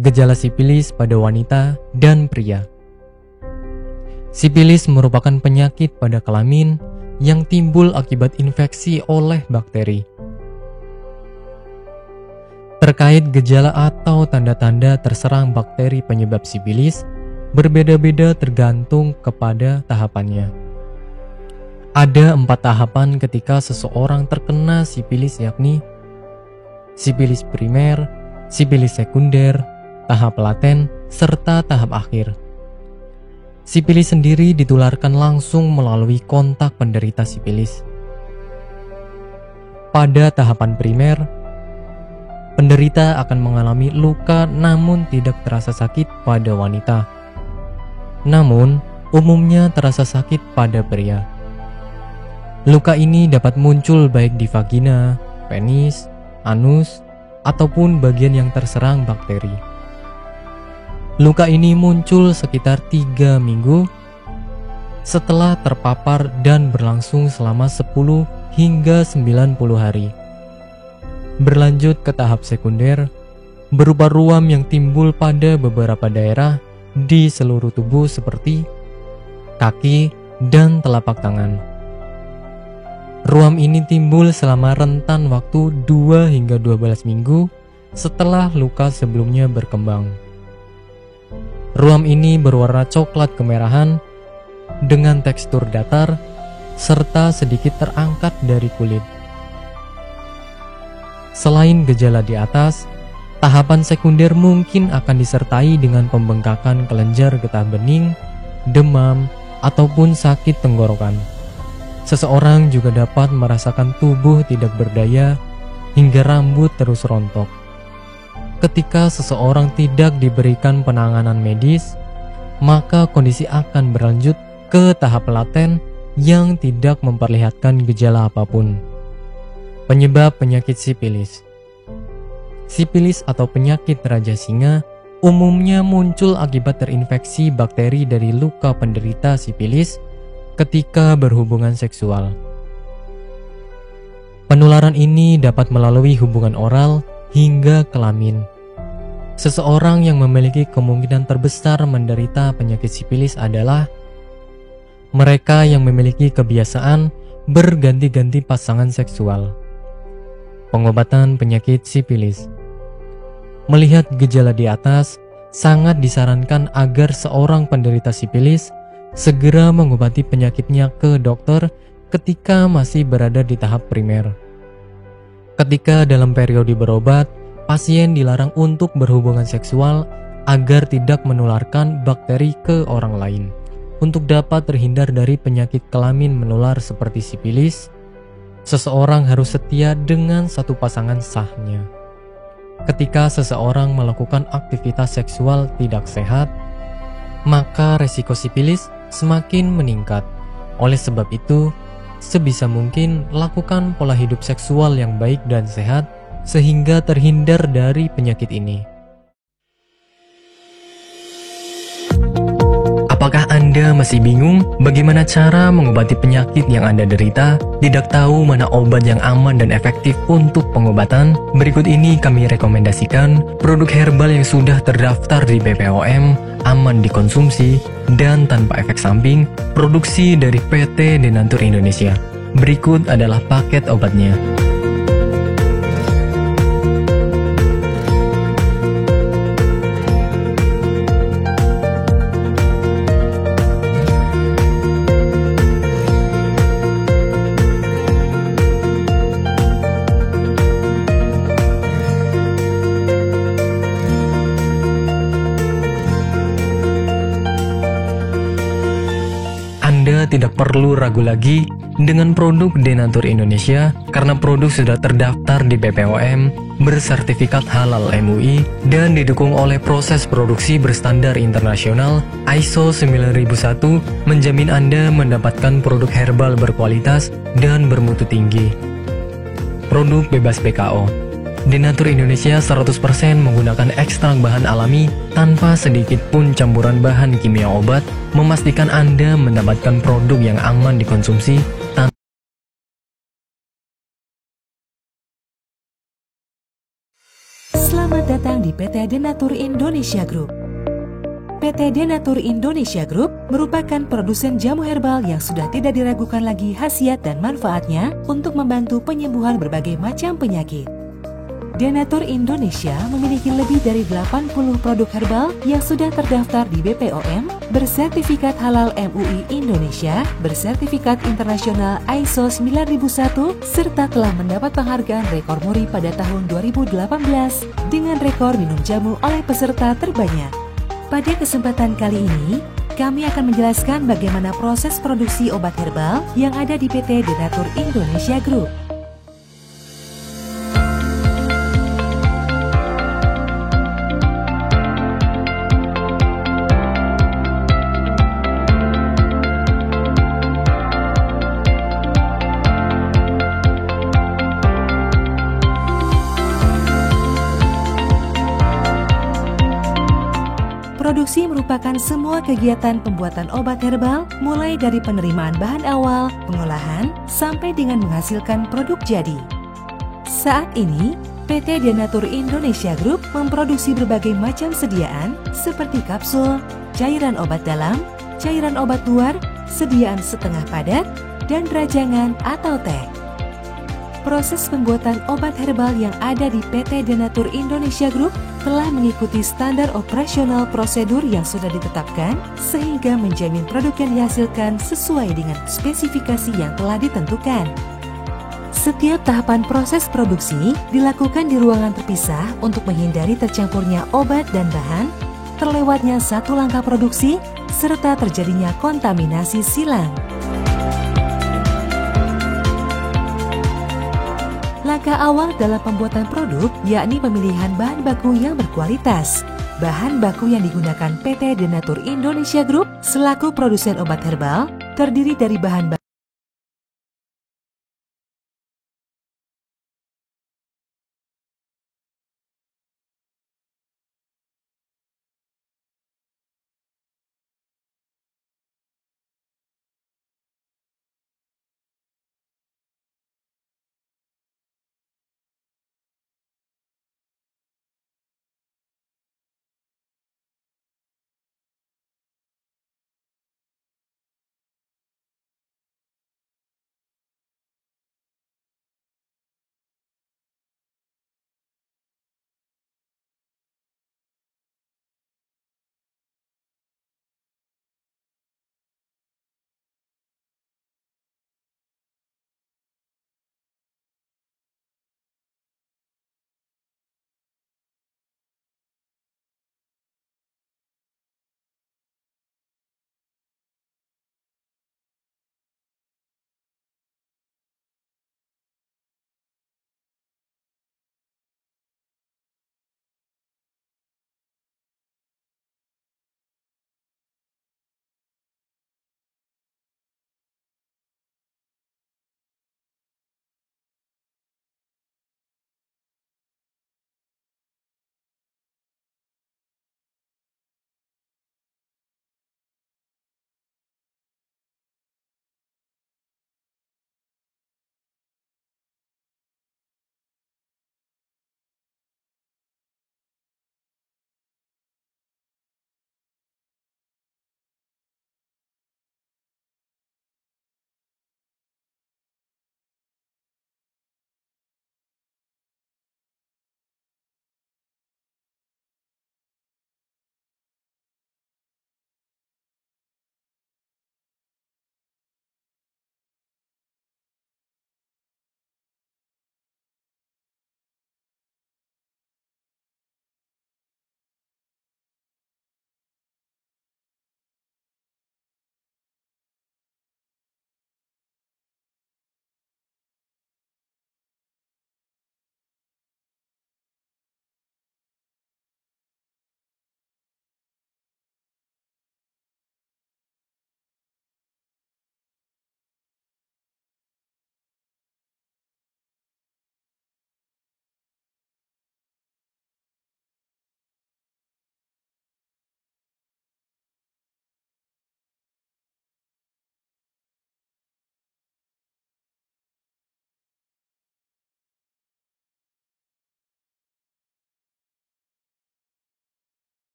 Gejala sipilis pada wanita dan pria. Sipilis merupakan penyakit pada kelamin yang timbul akibat infeksi oleh bakteri. Terkait gejala atau tanda-tanda terserang bakteri penyebab sipilis, berbeda-beda tergantung kepada tahapannya. Ada 4 tahapan ketika seseorang terkena sipilis, yakni sipilis primer, sipilis sekunder, tahap laten, serta tahap akhir. Sipilis sendiri ditularkan langsung melalui kontak penderita sipilis. Pada tahapan primer, penderita akan mengalami luka namun tidak terasa sakit pada wanita. Namun, umumnya terasa sakit pada pria. Luka ini dapat muncul baik di vagina, penis, anus, ataupun bagian yang terserang bakteri. Luka ini muncul sekitar 3 minggu setelah terpapar dan berlangsung selama 10 hingga 90 hari. Berlanjut ke tahap sekunder, berupa ruam yang timbul pada beberapa daerah di seluruh tubuh seperti kaki dan telapak tangan. Ruam ini timbul selama rentan waktu 2 hingga 12 minggu setelah luka sebelumnya berkembang. Ruam ini berwarna coklat kemerahan dengan tekstur datar serta sedikit terangkat dari kulit. Selain gejala di atas, tahapan sekunder mungkin akan disertai dengan pembengkakan kelenjar getah bening, demam, ataupun sakit tenggorokan. Seseorang juga dapat merasakan tubuh tidak berdaya hingga rambut terus rontok. Ketika seseorang tidak diberikan penanganan medis, maka kondisi akan berlanjut ke tahap laten yang tidak memperlihatkan gejala apapun. Penyebab penyakit sipilis. Sipilis atau penyakit raja singa umumnya muncul akibat terinfeksi bakteri dari luka penderita sipilis ketika berhubungan seksual. Penularan ini dapat melalui hubungan oral hingga kelamin. Seseorang yang memiliki kemungkinan terbesar menderita penyakit sipilis adalah mereka yang memiliki kebiasaan berganti-ganti pasangan seksual. Pengobatan penyakit sipilis. Melihat gejala di atas, sangat disarankan agar seorang penderita sipilis segera mengobati penyakitnya ke dokter ketika masih berada di tahap primer. Ketika dalam periode berobat, pasien dilarang untuk berhubungan seksual agar tidak menularkan bakteri ke orang lain. Untuk dapat terhindar dari penyakit kelamin menular seperti sipilis, seseorang harus setia dengan satu pasangan sahnya. Ketika seseorang melakukan aktivitas seksual tidak sehat, maka resiko sipilis semakin meningkat. Oleh sebab itu, sebisa mungkin lakukan pola hidup seksual yang baik dan sehat sehingga terhindar dari penyakit ini. Apakah Anda masih bingung bagaimana cara mengobati penyakit yang Anda derita? Tidak tahu mana obat yang aman dan efektif untuk pengobatan? Berikut ini kami rekomendasikan produk herbal yang sudah terdaftar di BPOM, aman dikonsumsi, dan tanpa efek samping, produksi dari PT Denatur Indonesia. Berikut adalah paket obatnya. Anda tidak perlu ragu lagi dengan produk Denatur Indonesia karena produk sudah terdaftar di BPOM, bersertifikat halal MUI, dan didukung oleh proses produksi berstandar internasional ISO 9001, menjamin Anda mendapatkan produk herbal berkualitas dan bermutu tinggi. Produk bebas BKO. Denatur Indonesia 100% menggunakan ekstrak bahan alami tanpa sedikit pun campuran bahan kimia obat, memastikan Anda mendapatkan produk yang aman dikonsumsi Selamat datang di PT Denatur Indonesia Group. PT Denatur Indonesia Group merupakan produsen jamu herbal yang sudah tidak diragukan lagi khasiat dan manfaatnya untuk membantu penyembuhan berbagai macam penyakit. Denatur Indonesia memiliki lebih dari 80 produk herbal yang sudah terdaftar di BPOM, bersertifikat halal MUI Indonesia, bersertifikat internasional ISO 9001, serta telah mendapat penghargaan rekor muri pada tahun 2018 dengan rekor minum jamu oleh peserta terbanyak. Pada kesempatan kali ini, kami akan menjelaskan bagaimana proses produksi obat herbal yang ada di PT Denatur Indonesia Group. Produksi merupakan semua kegiatan pembuatan obat herbal, mulai dari penerimaan bahan awal, pengolahan, sampai dengan menghasilkan produk jadi. Saat ini, PT Denatur Indonesia Group memproduksi berbagai macam sediaan seperti kapsul, cairan obat dalam, cairan obat luar, sediaan setengah padat, dan rajangan atau teh. Proses pembuatan obat herbal yang ada di PT Denatur Indonesia Group telah mengikuti standar operasional prosedur yang sudah ditetapkan sehingga menjamin produk yang dihasilkan sesuai dengan spesifikasi yang telah ditentukan. Setiap tahapan proses produksi dilakukan di ruangan terpisah untuk menghindari tercampurnya obat dan bahan, terlewatnya satu langkah produksi, serta terjadinya kontaminasi silang. Langkah awal dalam pembuatan produk yakni pemilihan bahan baku yang berkualitas. Bahan baku yang digunakan PT Denatur Indonesia Group selaku produsen obat herbal terdiri dari bahan baku